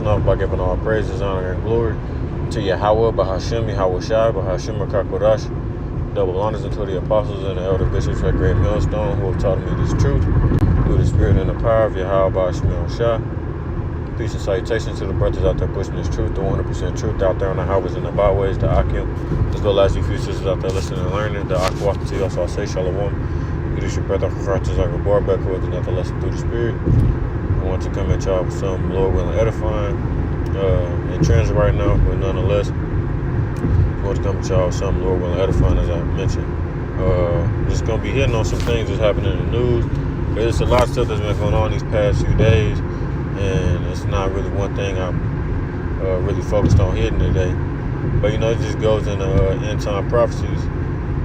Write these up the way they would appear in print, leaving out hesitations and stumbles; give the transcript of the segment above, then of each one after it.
off by giving all praises, honor, and glory to Yahweh, Bahashim, Yahweh Shai, Bahashim, Kakodash. Double honors unto the apostles and the elder bishops at Great Millstone who have taught me this truth through the spirit and the power of Yahweh, Bahashim, Shai. Peace and salutations to the brothers out there pushing this truth, the 100% truth out there on the highways and the byways, the Akim, as well as you few sisters out there listening and learning, the Akwata to you. So I say Shalom. It is your brother from Francis Zaka Barbeck who is another lesson through the spirit. I want to come at y'all with some Lord willing edifying in transit right now, but nonetheless, I want to come at y'all with some Lord willing edifying, as I mentioned. Just going to be hitting on some things that's happening in the news. There's a lot of stuff that's been going on these past few days, and it's not really one thing I'm really focused on hitting today. But, you know, it just goes into end time prophecies,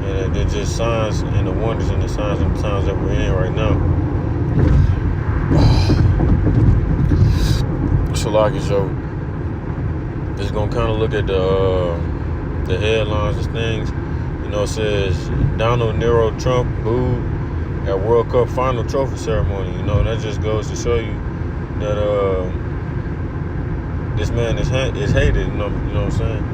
and they're just signs and the wonders and the signs and the times that we're in right now. So, like, so just gonna kind of look at the headlines and things. You know, it says Donald Nero Trump booed at World Cup final trophy ceremony. You know, that just goes to show you that this man is hated. You know what I'm saying?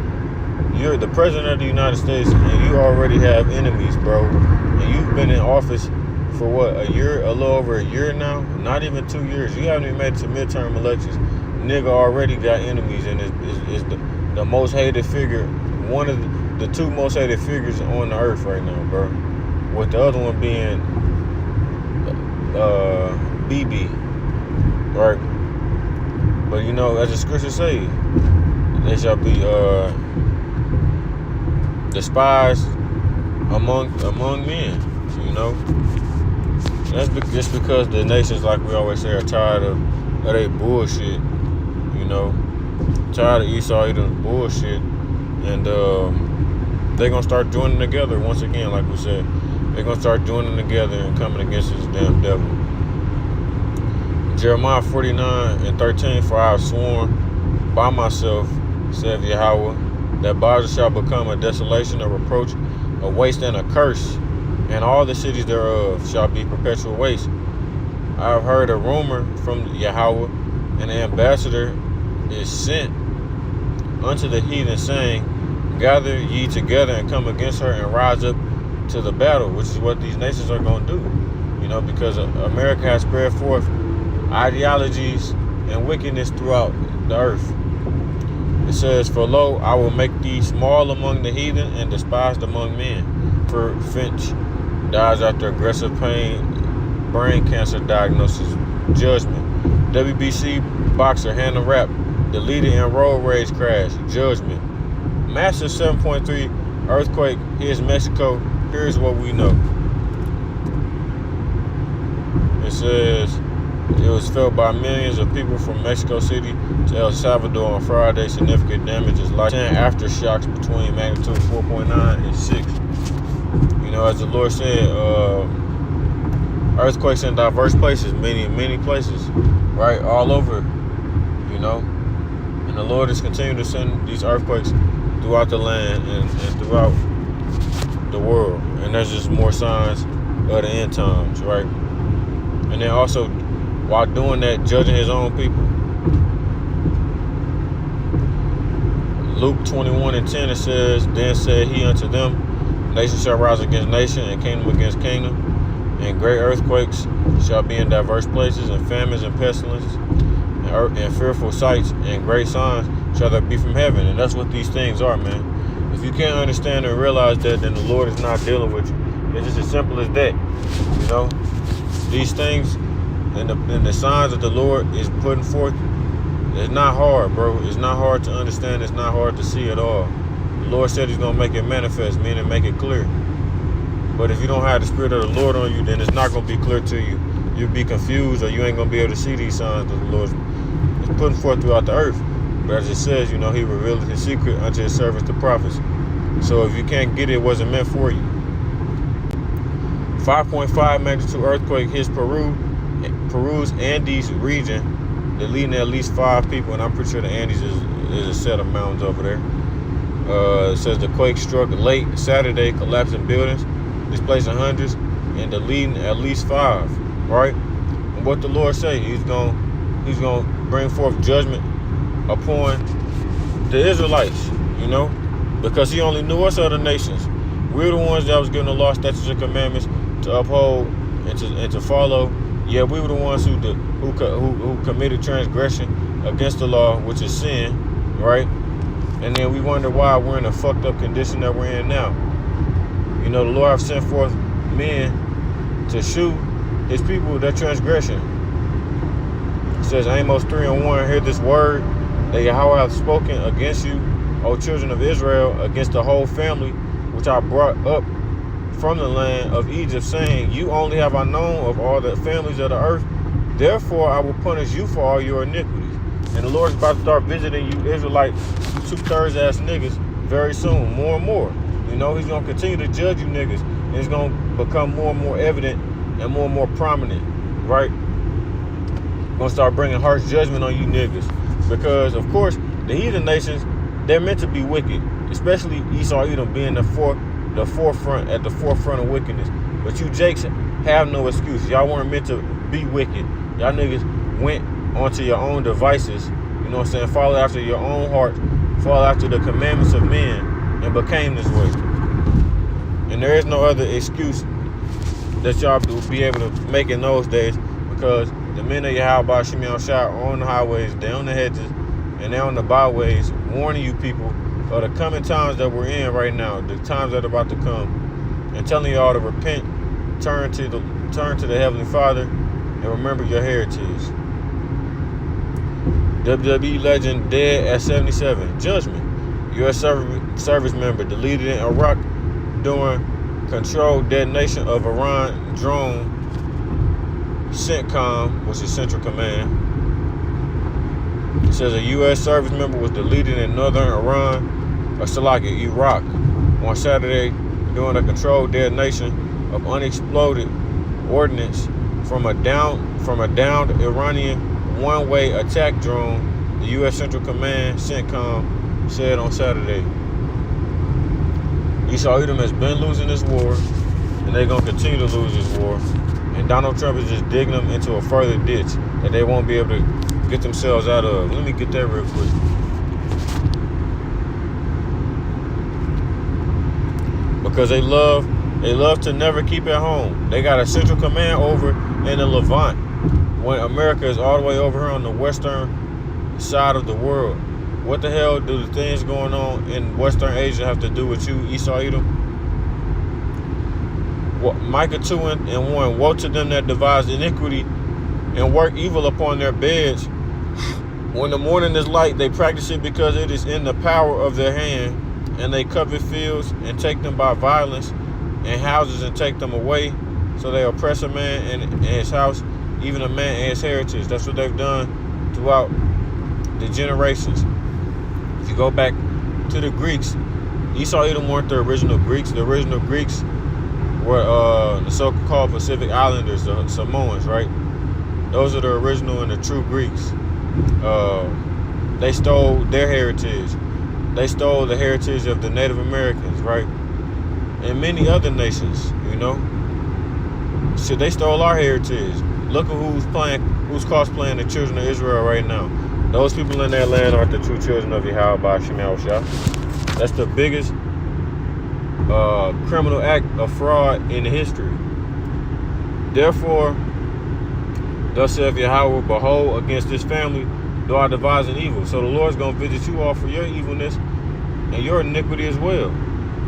You're the president of the United States, and you already have enemies, bro. And you've been in office for what, a year, a little over a year now? Not even 2 years. You haven't even made it to midterm elections. Nigga already got enemies, and is the most hated figure, one of the two most hated figures on the earth right now, bro. With the other one being BB, right? But you know, as the scriptures say, they shall be despised among men. You know, that's just because the nations, like we always say, are tired of their bullshit. You know, tired of Esau eating bullshit, and they're gonna start joining together once again. Like we said, they're gonna start joining together and coming against this damn devil. Jeremiah 49:13, for I have sworn by myself, saith Yahweh, that Baza shall become a desolation, a reproach, a waste, and a curse, and all the cities thereof shall be perpetual waste. I have heard a rumor from Yahweh, and the ambassador is sent unto the heathen, saying, gather ye together and come against her and rise up to the battle, which is what these nations are going to do. You know, because America has spread forth ideologies and wickedness throughout the earth. It says, for lo, I will make thee small among the heathen and despised among men. For Finch dies after aggressive brain cancer diagnosis, judgment. WBC boxer Hannah Rapp deleted in road rage crash, judgment. Massive 7.3 earthquake hits Mexico. Here's what we know. It says it was felt by millions of people from Mexico City to El Salvador on Friday. Significant damages, like 10 aftershocks between magnitude 4.9 and 6. You know, as the Lord said, earthquakes in diverse places, many places, right, all over, you know. And the Lord is continuing to send these earthquakes throughout the land and throughout the world. And there's just more signs of the end times, right? And then also, while doing that, judging his own people. Luke 21:10, it says, then said he unto them, nation shall rise against nation, and kingdom against kingdom, and great earthquakes shall be in diverse places, and famines and pestilences, and fearful sights, and great signs shall there be from heaven. And that's what these things are, man. If you can't understand and realize that, then the Lord is not dealing with you. It's just as simple as that. You know, these things and the signs that the Lord is putting forth, it's not hard, bro. It's not hard to understand. It's not hard to see at all. The Lord said he's going to make it manifest, meaning make it clear. But if you don't have the Spirit of the Lord on you, then it's not going to be clear to you. You'll be confused, or you ain't going to be able to see these signs that the Lord is putting forth throughout the earth. But as it says, you know, he revealed his secret unto his servants, the prophets. So if you can't get it, it wasn't meant for you. 5.5 magnitude earthquake hits Peru's Andes region, deleting at least 5 people, and I'm pretty sure the Andes is a set of mountains over there. It says the quake struck late Saturday, collapsing buildings, displacing hundreds, and deleting at least 5. Right? And what the Lord say, He's gonna bring forth judgment upon the Israelites, because he only knew us other nations. We're the ones that was given the law, statutes, and commandments to uphold and to follow. Yeah, we were the ones who committed transgression against the law, which is sin, right? And then we wonder why we're in a fucked up condition that we're in now. The Lord have sent forth men to shew his people their transgression. It says Amos 3:1, hear this word that Yahweh hath spoken against you, O children of Israel, against the whole family which I brought up from the land of Egypt, saying, you only have I known of all the families of the earth, therefore I will punish you for all your iniquities. And the Lord's about to start visiting you Israelite, you 2/3 ass niggas very soon, more and more. He's going to continue to judge you niggas, and it's going to become more and more evident and more prominent, right? Going to start bringing harsh judgment on you niggas, because of course the heathen nations, they're meant to be wicked, especially Esau Edom being at the forefront of wickedness. But you Jakes have no excuse. Y'all weren't meant to be wicked. Y'all niggas went onto your own devices, follow after your own heart, follow after the commandments of men, and became this way. And there is no other excuse that y'all will be able to make in those days, because the men of Yahweh Shem Yahushua are on the highways, they're on the hedges, and they're on the byways, warning you people of the coming times that we're in right now, the times that are about to come, and telling y'all to repent, turn to the Heavenly Father, and remember your heritage. WWE legend dead at 77. Judgment. U.S. service member deleted in Iraq during controlled detonation of Iran drone CENTCOM, which is Central Command. It says a U.S. service member was deleted in northern Iraq on Saturday during a controlled detonation of unexploded ordnance from a downed Iranian one-way attack drone, the U.S. Central Command CENTCOM said on Saturday. Esau Edom has been losing this war, and they're going to continue to lose this war. And Donald Trump is just digging them into a further ditch that they won't be able to get themselves out of. Let me get that real quick. Because they love to never keep at home. They got a Central Command over in the Levant, when America is all the way over here on the western side of the world. What the hell do the things going on in Western Asia have to do with you, Esau Edom? Micah 2:1, woe to them that devise iniquity and work evil upon their beds. When the morning is light, they practice it because it is in the power of their hand, and they covet fields and take them by violence, and houses and take them away. So they oppress a man and his house, even a man and his heritage. That's what they've done throughout the generations. If you go back to the Greeks, Esau Edom weren't the original Greeks. The original Greeks were the so-called Pacific Islanders, the Samoans, right? Those are the original and the true Greeks. They stole their heritage. They stole the heritage of the Native Americans, right? And many other nations, So they stole our heritage. Look at who's cosplaying the children of Israel right now. Those people in that land aren't the true children of Yahweh Shem Yahushua. That's the biggest criminal act of fraud in history. Therefore, thus saith Yahweh, behold, against this family do I devise an evil. So the Lord's going to visit you all for your evilness and your iniquity as well,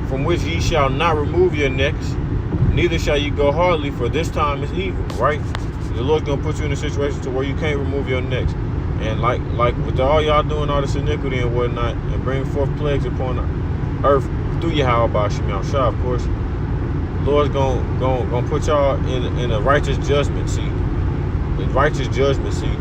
from which ye shall not remove your necks, neither shall you go hardly, for this time is evil, right? The Lord's going to put you in a situation to where you can't remove your necks. And like with all y'all doing all this iniquity and whatnot, and bring forth plagues upon the earth through Yahweh Shem Yahushua, of course, the Lord's gonna put y'all in a righteous judgment seat. The righteous judgment seat,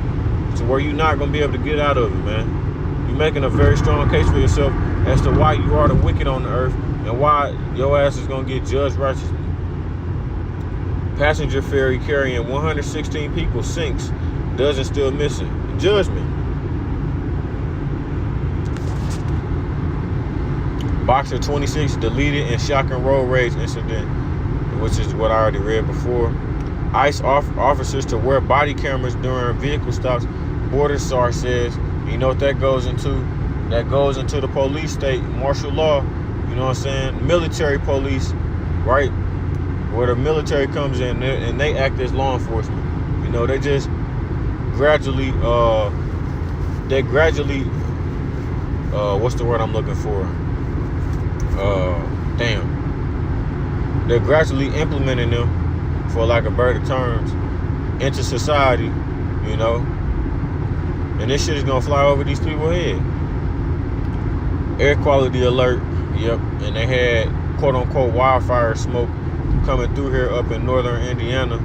to where you're not gonna be able to get out of it, man. You're making a very strong case for yourself as to why you are the wicked on the earth and why your ass is gonna get judged righteously. Passenger ferry carrying 116 people sinks, dozen still missing. Judgment. Boxer 26 deleted in shocking road rage incident, which is what I already read before. ICE officers to wear body cameras during vehicle stops. Border SAR says You know what that goes into? That goes into the police state, martial law, you know what I'm saying? Military police, right? Where the military comes in and they act as law enforcement. You know, they just gradually, what's the word I'm looking for? They're gradually implementing them, for lack of better terms, into society, you know. And this shit is gonna fly over these people's head. Air quality alert, yep. And they had quote unquote wildfire smoke coming through here up in northern Indiana.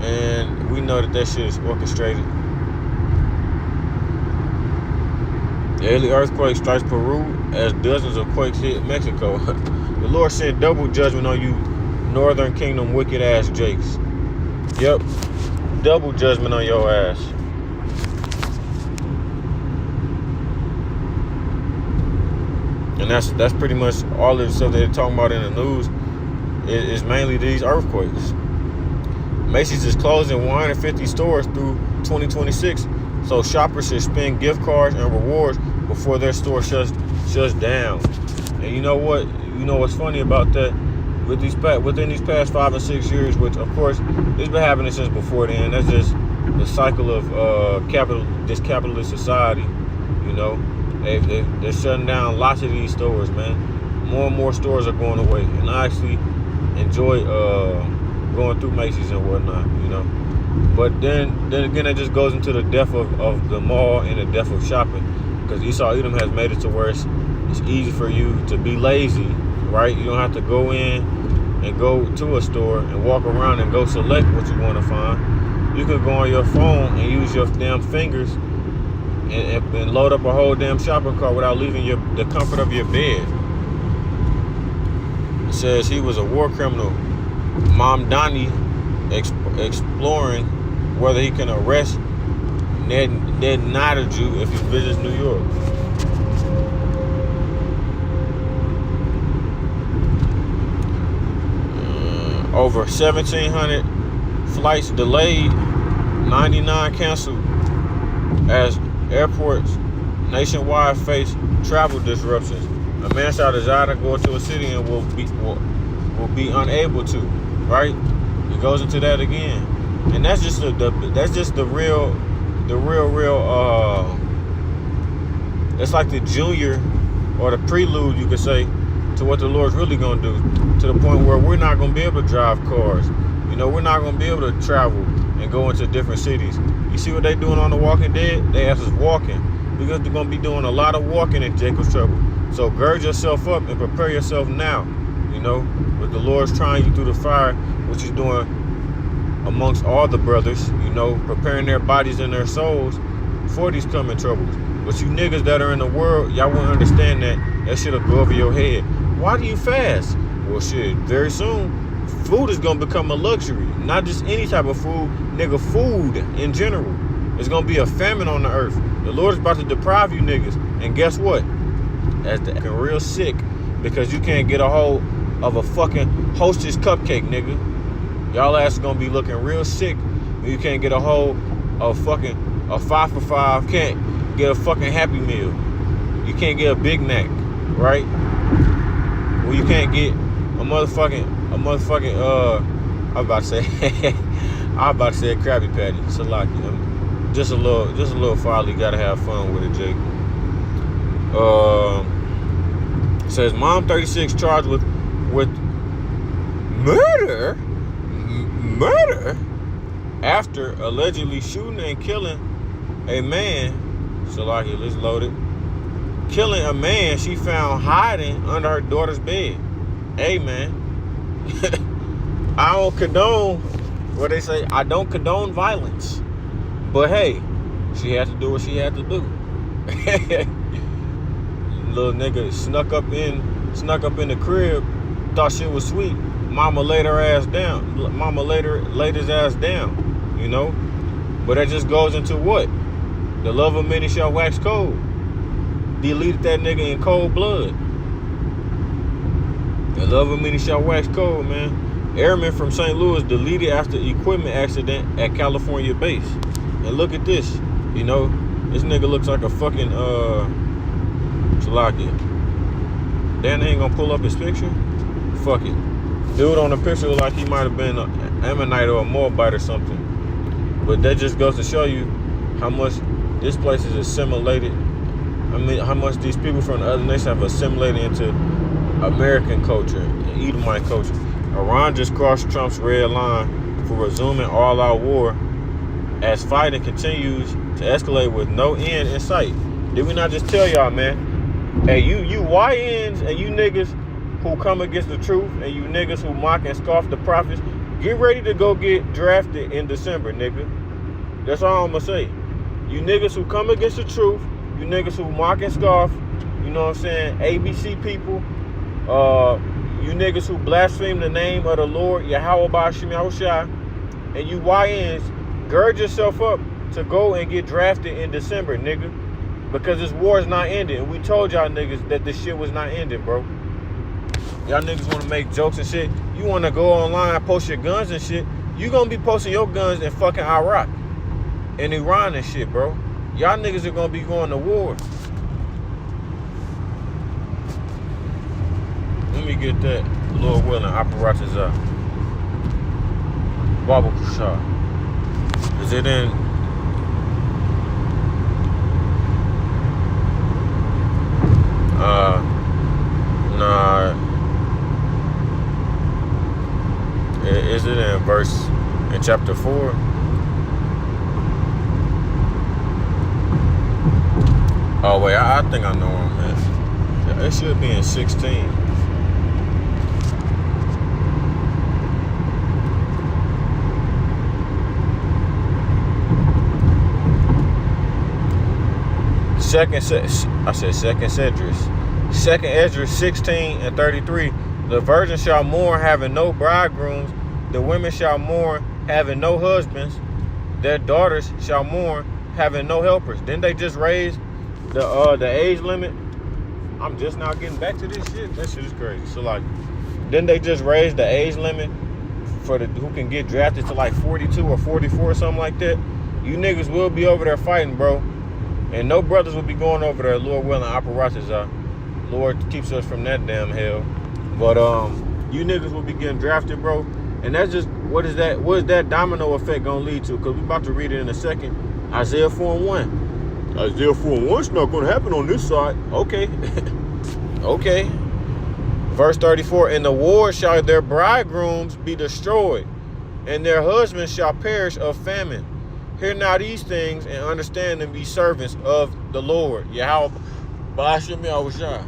And we know that shit is orchestrated. Daily earthquake strikes Peru as dozens of quakes hit Mexico. The Lord sent double judgment on you, Northern Kingdom wicked ass jakes. Yep, double judgment on your ass. And that's pretty much all of the stuff they're talking about in the news. Is mainly these earthquakes. Macy's is closing 150 stores through 2026, so shoppers should spend gift cards and rewards before their store shuts down. And you know what? You know what's funny about that? Within these past 5 and 6 years, which of course it's been happening since before then. That's just the cycle of this capitalist society. You know, they're shutting down lots of these stores, man. More and more stores are going away, and I actually enjoy going through Macy's and whatnot, you know. But then again, it just goes into the death of the mall and the death of shopping, because Esau Edom has made it to where it's easy for you to be lazy, right? You don't have to go in and go to a store and walk around and go select what you want to find. You could go on your phone and use your damn fingers and load up a whole damn shopping cart without leaving the comfort of your bed. It says he was a war criminal. Mamdani exploring whether he can arrest Ned Naderju if he visits New York. Over 1,700 flights delayed, 99 canceled as airports nationwide face travel disruptions. A man shot his eye to go into a city and will be unable to. Right? It goes into that again, and that's just the real. It's like the junior or the prelude, you could say, to what the Lord's really gonna do. To the point where we're not gonna be able to drive cars. You know, we're not gonna be able to travel and go into different cities. You see what they doing on The Walking Dead? They ask us walking, because they're gonna be doing a lot of walking in Jacob's Trouble. So gird yourself up and prepare yourself now. You know, but the Lord's trying you through the fire, which He's doing amongst all the brothers, you know, preparing their bodies and their souls for these coming troubles. But you niggas that are in the world, y'all won't understand that. That shit'll go over your head. Why do you fast? Well, shit, very soon, food is gonna become a luxury. Not just any type of food, nigga, food in general. There's gonna be a famine on the earth. The Lord is about to deprive you niggas. And guess what? That's the real sick, because you can't get a hold of a fucking Hostess cupcake, nigga. Y'all ass is gonna be looking real sick when you can't get a hold of fucking a 5 for $5, can't get a fucking Happy Meal. You can't get a Big Mac, right? Well, you can't get a motherfucking I was about to say a Krabby Patty. Salaki. Just a little folly, gotta have fun with it, Jake. Says mom 36 charged with murder after allegedly shooting and killing a man. Salaki, let's load it. Killing a man she found hiding under her daughter's bed. Hey, man. I don't condone what they say. I don't condone violence. But hey, she had to do what she had to do. Little nigga snuck up in the crib, thought shit was sweet. Mama laid her ass down. Mama laid his ass down, you know? But that just goes into what? The love of many shall wax cold. Deleted that nigga in cold blood. The love of many shall wax cold, man. Airman from St. Louis deleted after equipment accident at California base. And look at this, you know, This nigga looks like a fucking Salaki. Dan ain't gonna pull up his picture. Fuck it. Dude on the picture look like he might have been an Ammonite or a Moabite or something. But that just goes to show you how much this place is assimilated. I mean, how much these people from the other nations have assimilated into American culture and Edomite culture. Iran just crossed Trump's red line for resuming all-out war as fighting continues to escalate with no end in sight. Did we not just tell y'all, man? Hey, you YNs and you niggas who come against the truth and you niggas who mock and scoff the prophets, get ready to go get drafted in December, nigga. That's all I'm gonna say. You niggas who come against the truth, you niggas who mock and scoff, you know what I'm saying, ABC people, you niggas who blaspheme the name of the Lord, Yahweh Ba'ashim Yahushua, and you YNs, gird yourself up to go and get drafted in December, nigga. Because this war is not ending. And we told y'all niggas that this shit was not ending, bro. Y'all niggas want to make jokes and shit. You want to go online and post your guns and shit. You going to be posting your guns in fucking Iraq and Iran and shit, bro. Y'all niggas are going to be going to war. Let me get that. Lord willing, apparatus up. Baba Kushar. Is it in? Nah. Is it in chapter 4? Oh wait, I think I know where I'm at. It should be in 16. Second Esdras 16 and 33. The virgin shall mourn, having no bridegrooms. The women shall mourn, having no husbands. Their daughters shall mourn, having no helpers. Didn't they just raise the age limit? I'm just now getting back to this shit. That shit is crazy. So like, didn't they just raise the age limit for the who can get drafted to like 42 or 44 or something like that? You niggas will be over there fighting, bro. And no brothers will be going over there, Lord willing, apparatus. Lord keeps us from that damn hell. But you niggas will be getting drafted, bro. And that's just, what is that domino effect gonna lead to? Because we about to read it in a second. Isaiah 4:1. Isaiah 4:1, it's not gonna happen on this side. Okay. Okay. Verse 34, in the war shall their bridegrooms be destroyed, and their husbands shall perish of famine. Hear now these things and understand and be servants of the Lord. Yahweh Ba'ashim Yahushua.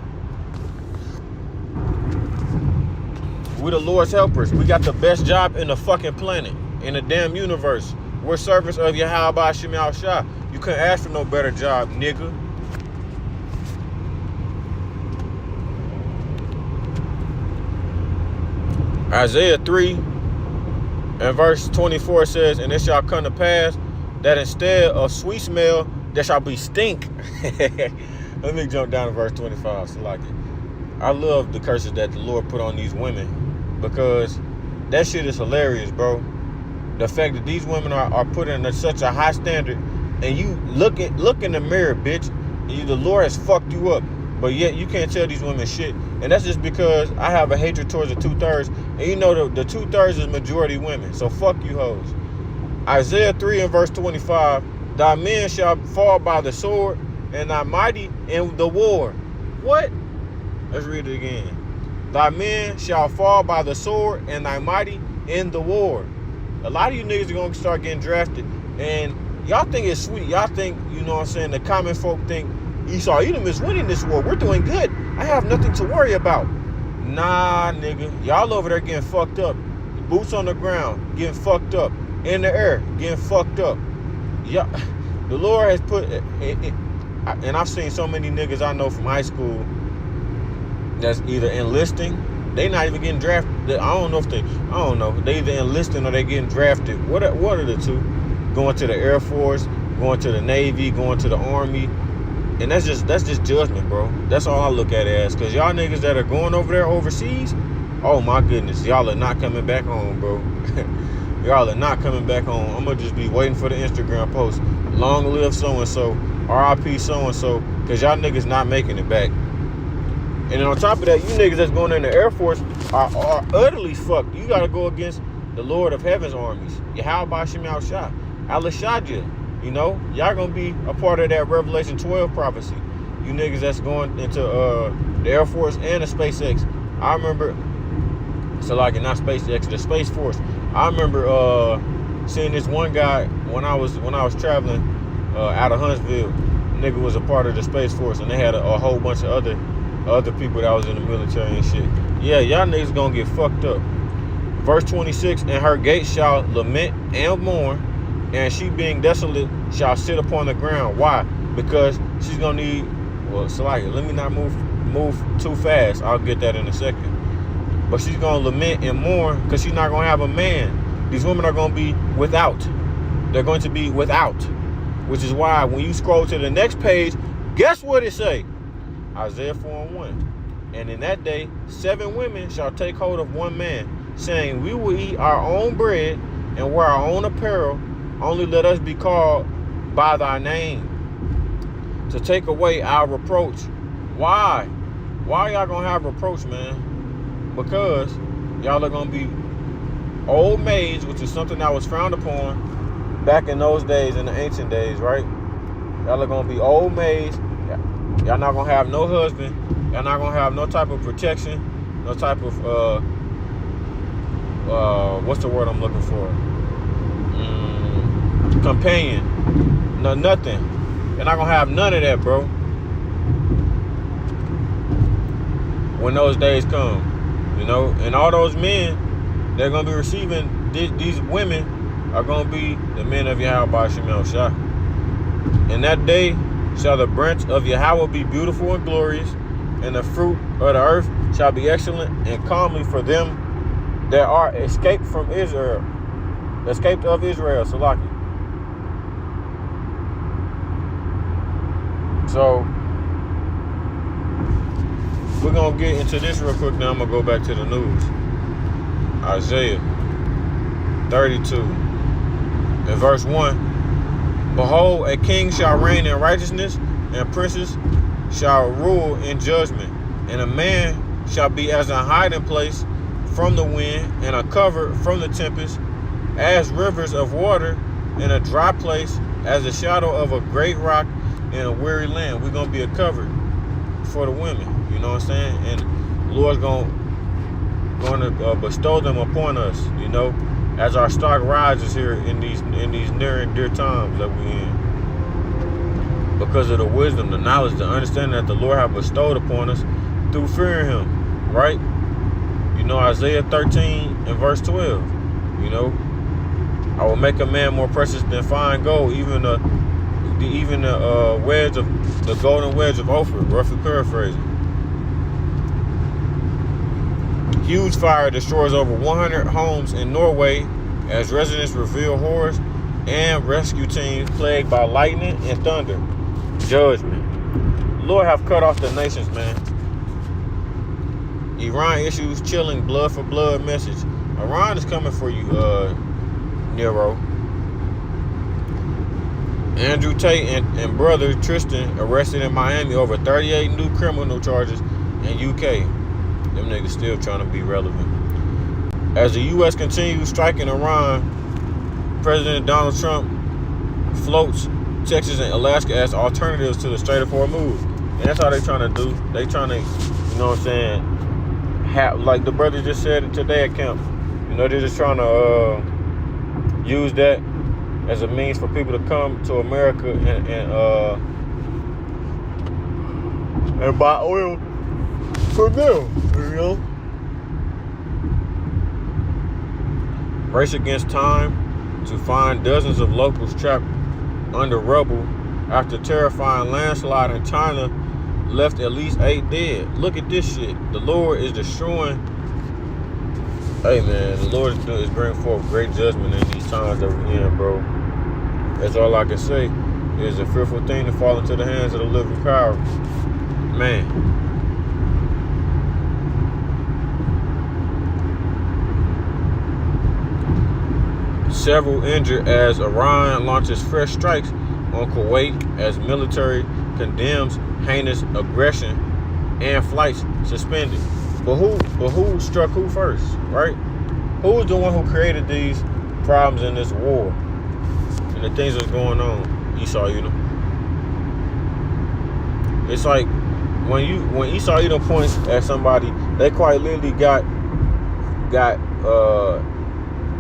We're the Lord's helpers. We got the best job in the fucking planet, in the damn universe. We're servants of Yahweh Ba'ashim Yahushua. You couldn't ask for no better job, nigga. Isaiah 3 and verse 24 says, and it shall come to pass that instead of sweet smell, there shall be stink. Let me jump down to verse 25. So like it. I love the curses that the Lord put on these women, because that shit is hilarious, bro. The fact that these women are put in such a high standard, and you look in the mirror, bitch. The Lord has fucked you up, but yet you can't tell these women shit. And that's just because I have a hatred towards the 2/3, and you know the 2/3 is majority women. So fuck you hoes. Isaiah 3 and verse 25, thy men shall fall by the sword, and thy mighty in the war. What? Let's read it again. Thy men shall fall by the sword, and thy mighty in the war. A lot of you niggas are going to start getting drafted, and y'all think it's sweet. Y'all think, you know what I'm saying, the common folk think, Esau Edom is winning this war. We're doing good. I have nothing to worry about. Nah, nigga. Y'all over there getting fucked up. Boots on the ground, getting fucked up. In the air, getting fucked up. Yeah, the Lord has put it, and I've seen so many niggas I know from high school that's either enlisting, they not even getting drafted. I don't know. They either enlisting or they getting drafted. What are the two? Going to the Air Force, going to the Navy, going to the Army. And that's just judgment, bro. That's all I look at it as. Because y'all niggas that are going over there overseas, oh my goodness, y'all are not coming back home, bro. Y'all are not coming back home. I'm going to just be waiting for the Instagram post. Long live so-and-so. RIP so-and-so, because y'all niggas not making it back. And then on top of that, you niggas that's going in the Air Force are utterly fucked. You got to go against the Lord of Heaven's armies. Yahweh Bashim Yahushua. Alashadja. You know, y'all going to be a part of that Revelation 12 prophecy. You niggas that's going into the Air Force and the SpaceX. I remember, so like not SpaceX, the Space Force. I remember seeing this one guy when I was traveling out of Huntsville. Nigga was a part of the Space Force, and they had a whole bunch of other people that was in the military and shit. Yeah, y'all niggas gonna get fucked up. Verse 26, and her gates shall lament and mourn, and she being desolate shall sit upon the ground. Why? Because she's gonna need, well, so like, let me not move too fast. I'll get that in a second. But she's gonna lament and mourn because she's not gonna have a man. These women are gonna be without. They're going to be without. Which is why when you scroll to the next page, guess what it say? Isaiah 4:1. And in that day, 7 women shall take hold of one man, saying, we will eat our own bread and wear our own apparel. Only let us be called by thy name, to take away our reproach. Why? Why y'all gonna have reproach, man? Because y'all are gonna be old maids, which is something that was frowned upon back in those days, in the ancient days, right? Y'all are gonna be old maids. Y'all not gonna have no husband. Y'all not gonna have no type of protection, no type of what's the word I'm looking for? Companion. No, nothing. You're not gonna have none of that, bro. When those days come, you know, and all those men, they're gonna be receiving these women are gonna be the men of Yahweh Bashim Yahushua. In that day shall the branch of Yahweh be beautiful and glorious, and the fruit of the earth shall be excellent and comely for them that are escaped of Israel, Salaki. So we're gonna get into this real quick. Now I'm gonna go back to the news. Isaiah 32 and verse 1. Behold, a king shall reign in righteousness, and princes shall rule in judgment. And a man shall be as a hiding place from the wind, and a cover from the tempest, as rivers of water in a dry place, as the shadow of a great rock in a weary land. We're going to be a cover for the women. You know what I'm saying? And the Lord's going to bestow them upon us, you know, as our stock rises here in these near and dear times that we're in. Because of the wisdom, the knowledge, the understanding that the Lord have bestowed upon us through fearing him, right? You know, Isaiah 13 and verse 12, you know, I will make a man more precious than fine gold, even the wedge of the golden wedge of Ophir, roughly paraphrasing. Huge fire destroys over 100 homes in Norway as residents reveal horrors, and rescue teams plagued by lightning and thunder. Judgment. Lord have cut off the nations, man. Iran issues chilling blood for blood message. Iran is coming for you, Nero. Andrew Tate and brother Tristan arrested in Miami over 38 new criminal charges in UK. Them niggas still trying to be relevant. As the U.S. continues striking Iran, President Donald Trump floats Texas and Alaska as alternatives to the Strait of Hormuz. And that's all they trying to do. They trying to, you know what I'm saying, like the brother just said today at camp, you know, they're just trying to use that as a means for people to come to America and buy oil from them, you know. Race against time to find dozens of locals trapped under rubble after terrifying landslide in China left at least 8 dead. Look at this shit. The Lord is destroying. Hey man, the Lord is bringing forth great judgment in these times that we're in, bro. That's all I can say. It is a fearful thing to fall into the hands of the living power. Man. Several injured as Iran launches fresh strikes on Kuwait as military condemns heinous aggression and flights suspended. But who struck who first, right? Who's the one who created these problems in this war and the things that's going on? Esau Edom. It's like when Esau Edom points at somebody, they quite literally got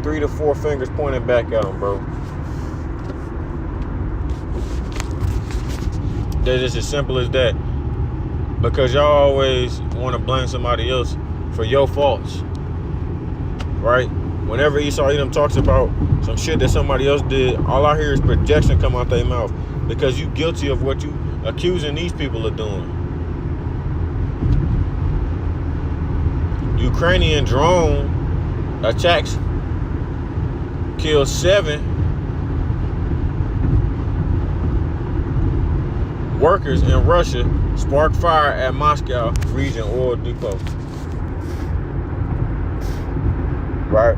3 to 4 fingers pointing back at them, bro. They're just as simple as that. Because y'all always want to blame somebody else for your faults, right? Whenever Esau Edom talks about some shit that somebody else did, all I hear is projection come out their mouth because you guilty of what you accusing these people of doing. Ukrainian drone attacks killed 7 workers in Russia, sparked fire at Moscow region oil depot. Right?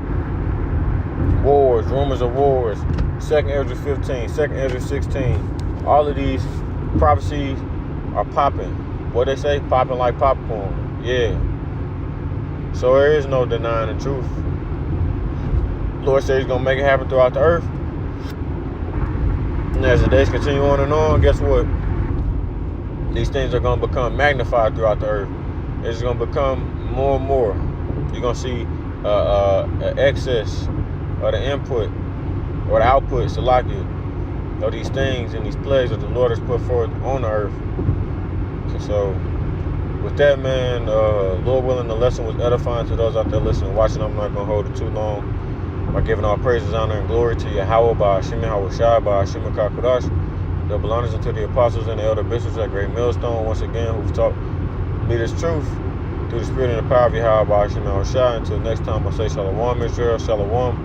Wars, rumors of wars. 2nd Ezra 15, 2nd Ezra 16. All of these prophecies are popping. What they say? Popping like popcorn. Yeah. So there is no denying the truth. Lord said he's going to make it happen throughout the earth. And as the days continue on and on, guess what? These things are going to become magnified throughout the earth. It's going to become more and more. You're going to see an excess of the input or the output, Salakia, of these things and these plagues that the Lord has put forth on the earth. So, with that, man, Lord willing, the lesson was edifying to those out there listening and watching. I'm not going to hold it too long by giving all praises, honor, and glory to Yahweh, by Hashem Yahweh Shai, by Hashem HaKadosh. Double honors unto the apostles and the elder bishops at Great Millstone, once again, who've taught me this truth through the spirit and the power of Yahweh, by Hashem Yahweh Shai. Until next time, I say Shalom, Israel, Shalom.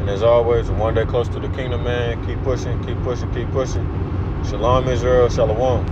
And as always, one day close to the kingdom, man. Keep pushing, keep pushing, keep pushing. Shalom, Israel, Shalom.